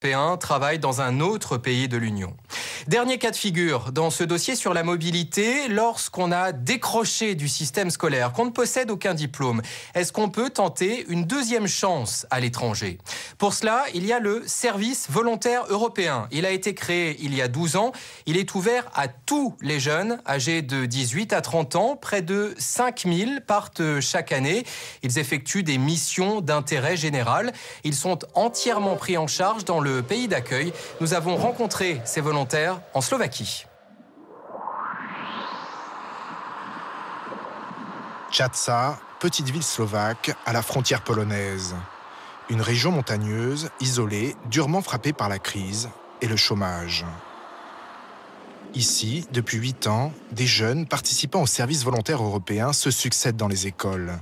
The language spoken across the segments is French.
Européens travaillent dans un autre pays de l'Union. Dernier cas de figure dans ce dossier sur la mobilité, lorsqu'on a décroché du système scolaire, qu'on ne possède aucun diplôme, est-ce qu'on peut tenter une deuxième chance à l'étranger? Pour cela, il y a le service volontaire européen. Il a été créé il y a 12 ans. Il est ouvert à tous les jeunes âgés de 18 à 30 ans. Près de 5000 partent chaque année. Ils effectuent des missions d'intérêt général. Ils sont entièrement pris en charge dans le pays d'accueil. Nous avons rencontré ces volontaires en Slovaquie. Čaca, petite ville slovaque à la frontière polonaise. Une région montagneuse, isolée, durement frappée par la crise et le chômage. Ici, depuis 8 ans, des jeunes participant au service volontaire européen se succèdent dans les écoles.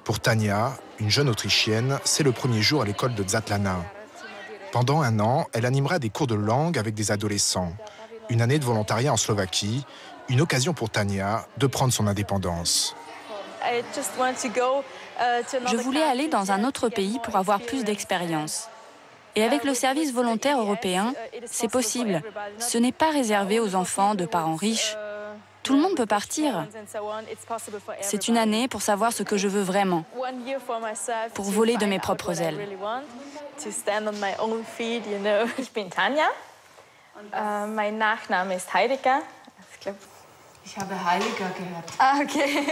Pour Tania, une jeune Autrichienne, c'est le premier jour à l'école de Zsátlána. Pendant 1 an, elle animera des cours de langue avec des adolescents. Une année de volontariat en Slovaquie, une occasion pour Tania de prendre son indépendance. Je voulais aller dans un autre pays pour avoir plus d'expérience. Et avec le service volontaire européen, c'est possible. Ce n'est pas réservé aux enfants de parents riches. Tout le monde peut partir. C'est une année pour savoir ce que je veux vraiment, pour voler de mes propres ailes. Mein Nachname ist Heidegger. Ich habe Heiliger gehört. Ah, okay.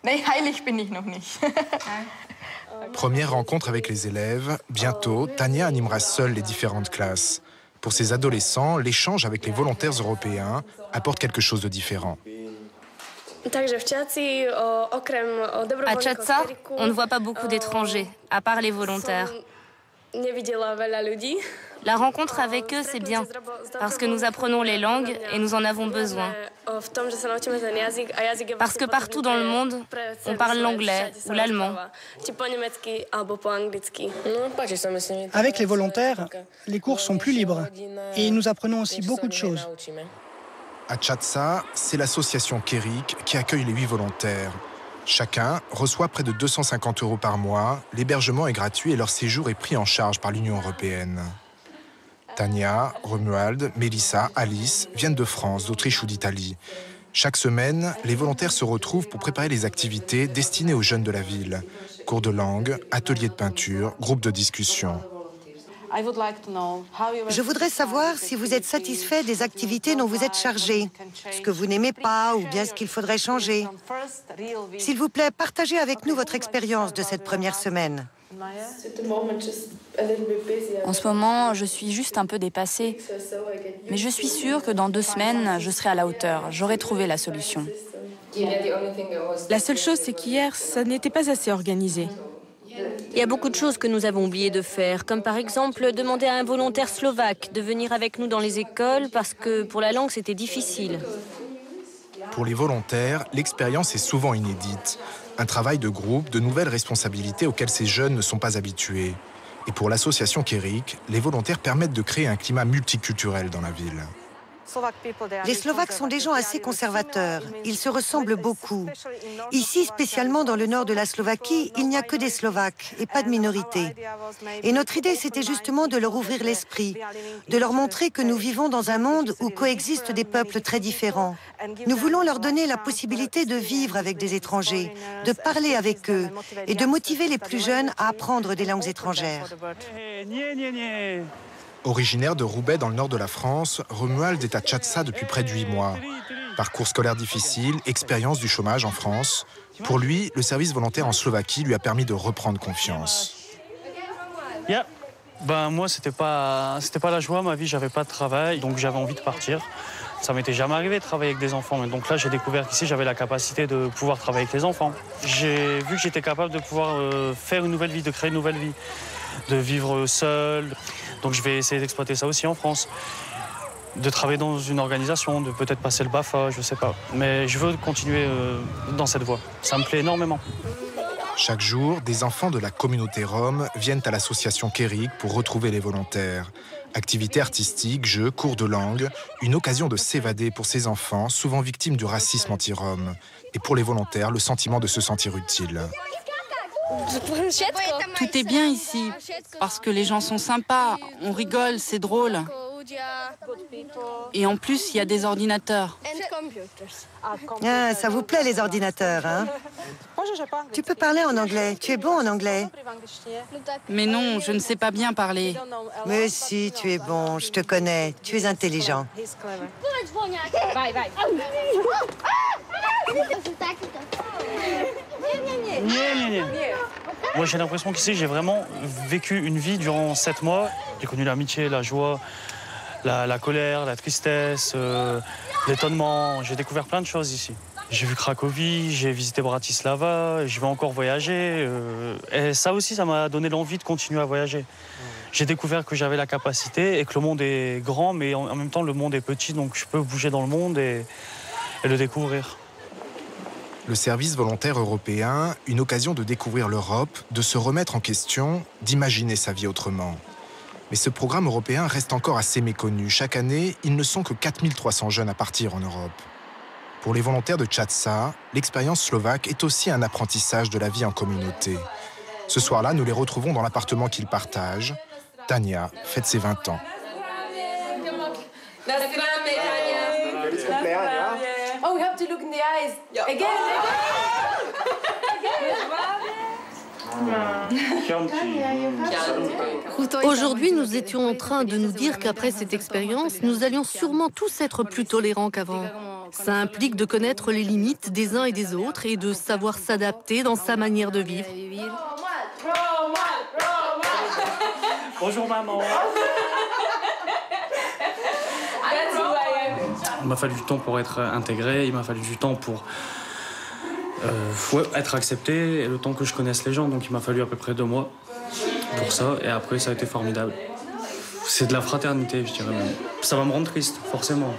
Nein, heilig bin ich noch nicht. Première rencontre avec les élèves. Bientôt, Tania animera seule les différentes classes. Pour ces adolescents, l'échange avec les volontaires européens apporte quelque chose de différent. À Čaca, on ne voit pas beaucoup d'étrangers, à part les volontaires. La rencontre avec eux, c'est bien, parce que nous apprenons les langues et nous en avons besoin. Parce que partout dans le monde, on parle l'anglais ou l'allemand. Avec les volontaires, les cours sont plus libres et nous apprenons aussi beaucoup de choses. À Čaca, c'est l'association Kerik qui accueille les 8 volontaires. Chacun reçoit près de 250 € par mois, l'hébergement est gratuit et leur séjour est pris en charge par l'Union européenne. Tania, Romuald, Mélissa, Alice viennent de France, d'Autriche ou d'Italie. Chaque semaine, les volontaires se retrouvent pour préparer les activités destinées aux jeunes de la ville. Cours de langue, ateliers de peinture, groupes de discussion. Je voudrais savoir si vous êtes satisfait des activités dont vous êtes chargé, ce que vous n'aimez pas ou bien ce qu'il faudrait changer. S'il vous plaît, partagez avec nous votre expérience de cette première semaine. En ce moment, je suis juste un peu dépassée. Mais je suis sûre que dans 2 semaines, je serai à la hauteur. J'aurai trouvé la solution. La seule chose, c'est qu'hier, ça n'était pas assez organisé. Il y a beaucoup de choses que nous avons oublié de faire, comme par exemple demander à un volontaire slovaque de venir avec nous dans les écoles parce que pour la langue, c'était difficile. Pour les volontaires, l'expérience est souvent inédite. Un travail de groupe, de nouvelles responsabilités auxquelles ces jeunes ne sont pas habitués. Et pour l'association Kerik, les volontaires permettent de créer un climat multiculturel dans la ville. Les Slovaques sont des gens assez conservateurs. Ils se ressemblent beaucoup. Ici, spécialement dans le nord de la Slovaquie, il n'y a que des Slovaques et pas de minorité. Et notre idée, c'était justement de leur ouvrir l'esprit, de leur montrer que nous vivons dans un monde où coexistent des peuples très différents. Nous voulons leur donner la possibilité de vivre avec des étrangers, de parler avec eux et de motiver les plus jeunes à apprendre des langues étrangères. Originaire de Roubaix dans le nord de la France, Romuald est à Čaca depuis près de 8 mois. Parcours scolaire difficile, expérience du chômage en France. Pour lui, le service volontaire en Slovaquie lui a permis de reprendre confiance. Moi, c'était pas la joie, ma vie, j'avais pas de travail, donc j'avais envie de partir. Ça m'était jamais arrivé de travailler avec des enfants, mais donc là, j'ai découvert qu'ici, j'avais la capacité de pouvoir travailler avec les enfants. J'ai vu que j'étais capable de pouvoir faire une nouvelle vie, de créer une nouvelle vie, de vivre seul. Donc je vais essayer d'exploiter ça aussi en France, de travailler dans une organisation, de peut-être passer le BAFA, je sais pas. Mais je veux continuer dans cette voie, ça me plaît énormément. Chaque jour, des enfants de la communauté rome viennent à l'association Kerik pour retrouver les volontaires. Activités artistiques, jeux, cours de langue, une occasion de s'évader pour ces enfants, souvent victimes du racisme anti-rome. Et pour les volontaires, le sentiment de se sentir utile. Tout est bien ici, parce que les gens sont sympas, on rigole, c'est drôle. Et en plus, il y a des ordinateurs. Ah, ça vous plaît les ordinateurs, hein? Tu peux parler en anglais, tu es bon en anglais. Mais non, je ne sais pas bien parler. Mais si, tu es bon, je te connais, tu es intelligent. Moi, j'ai l'impression qu'ici, j'ai vraiment vécu une vie durant 7 mois. J'ai connu l'amitié, la joie, la colère, la tristesse, l'étonnement. J'ai découvert plein de choses ici. J'ai vu Cracovie, j'ai visité Bratislava, je vais encore voyager. Et ça aussi, ça m'a donné l'envie de continuer à voyager. J'ai découvert que j'avais la capacité et que le monde est grand, mais en même temps, le monde est petit, donc je peux bouger dans le monde et le découvrir. Le service volontaire européen, une occasion de découvrir l'Europe, de se remettre en question, d'imaginer sa vie autrement. Mais ce programme européen reste encore assez méconnu. Chaque année, ils ne sont que 4300 jeunes à partir en Europe. Pour les volontaires de Tchatsa, l'expérience slovaque est aussi un apprentissage de la vie en communauté. Ce soir-là, nous les retrouvons dans l'appartement qu'ils partagent. Tania fête ses 20 ans. Oh, we have to look in the eyes. Again. Aujourd'hui, nous étions en train de nous dire qu'après cette expérience, nous allions sûrement tous être plus tolérants qu'avant. Ça implique de connaître les limites des uns et des autres et de savoir s'adapter dans sa manière de vivre. Bonjour maman. Il m'a fallu du temps pour être intégré, il m'a fallu du temps pour être accepté, et le temps que je connaisse les gens, donc il m'a fallu à peu près 2 mois pour ça, et après ça a été formidable. C'est de la fraternité, je dirais même. Ça va me rendre triste, forcément.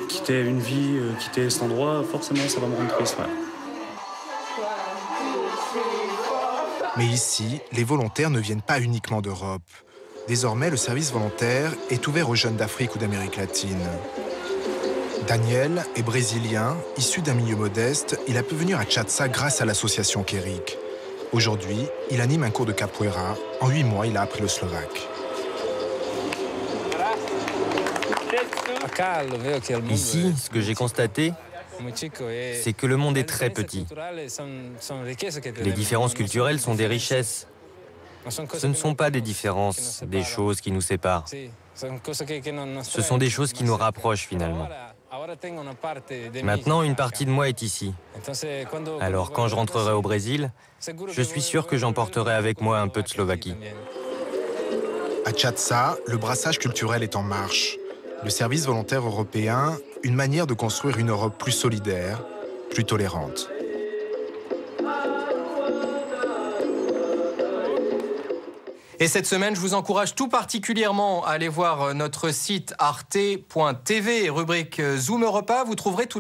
Quitter une vie, quitter cet endroit, forcément ça va me rendre triste, ouais. Mais ici, les volontaires ne viennent pas uniquement d'Europe. Désormais, le service volontaire est ouvert aux jeunes d'Afrique ou d'Amérique latine. Daniel est brésilien, issu d'un milieu modeste. Il a pu venir à Tchatsa grâce à l'association Kerik. Aujourd'hui, il anime un cours de capoeira. En 8 mois, il a appris le slovaque. Ici, ce que j'ai constaté, c'est que le monde est très petit. Les différences culturelles sont des richesses. Ce ne sont pas des différences, des choses qui nous séparent. Ce sont des choses qui nous rapprochent finalement. Maintenant, une partie de moi est ici. Alors, quand je rentrerai au Brésil, je suis sûr que j'emporterai avec moi un peu de Slovaquie. À Tchatsa, le brassage culturel est en marche. Le service volontaire européen, une manière de construire une Europe plus solidaire, plus tolérante. Et cette semaine, je vous encourage tout particulièrement à aller voir notre site arte.tv, rubrique Zoom Europa. Vous trouverez tout